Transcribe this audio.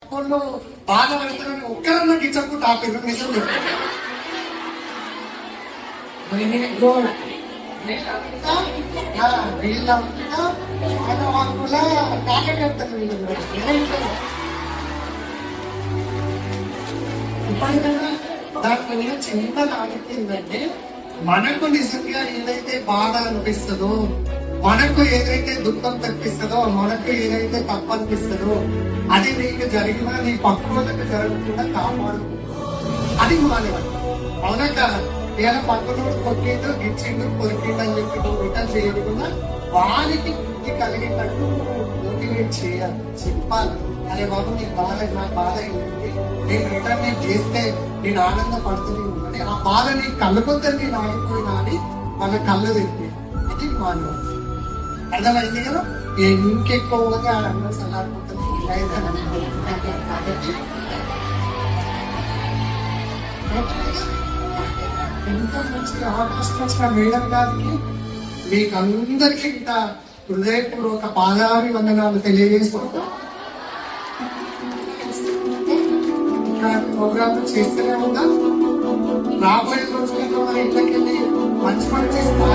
వాళ్ళు బాధపడతారని ఒక్కరన్నా గిచ్చకుండా ఆపేరు నిజం వీళ్ళంతా మానవాళ్ళ కార్యకర్తలు వీళ్ళు ఇప్పటికన్నా దాంట్లో నేను చిన్న నాటిందంటే మనకు నిజంగా ఏదైతే బాధ అనిపిస్తుందో, మనకు ఏదైతే దుఃఖం తెప్పిస్తుందో, మనకు ఏదైతే తప్పు అనిపిస్తుందో అది నీకు జరిగినా నీ పక్కలకు జరగకుండా కాపాడు. అది మానేవాడు. అవునా కాదు? ఏదైనా పక్కనోడు కొట్టిండు, గిచ్చిండు, కొరికిండు అని చెప్పి నువ్వు రిటర్న్ చేయకుండా వారికి బుద్ధి కలిగేటట్టు మోటివేట్ చేయాలి, చెప్పాలి. అరే బాబు నీకు బాధ, నాకు బాధ అయింది, నేను రిటర్న్ నేను చేస్తే నేను ఆనందపడుతుంది. ఆ బాధ నీ కళ్ళు పొద్దు నేను ఆగిపోయినా అని మన కళ్ళు తెప్పి ఇది మానవుడు. అర్థమైంది కదా? ఇంకెక్కువగా అన్న సలాడుకుంటుంది. ఎంత మంచి అవకాశం వచ్చిన మేడం గారికి మీకు అందరికీ ఇంత హృదయపూర్వక పాదాభి వందనాలు తెలియజేసుకుంటూ ప్రోగ్రామ్ చేస్తూనే ఉందా. రాబోయే రోజుల్లో మన ఇంట్లోకి వెళ్ళి మంచి పని చేస్తా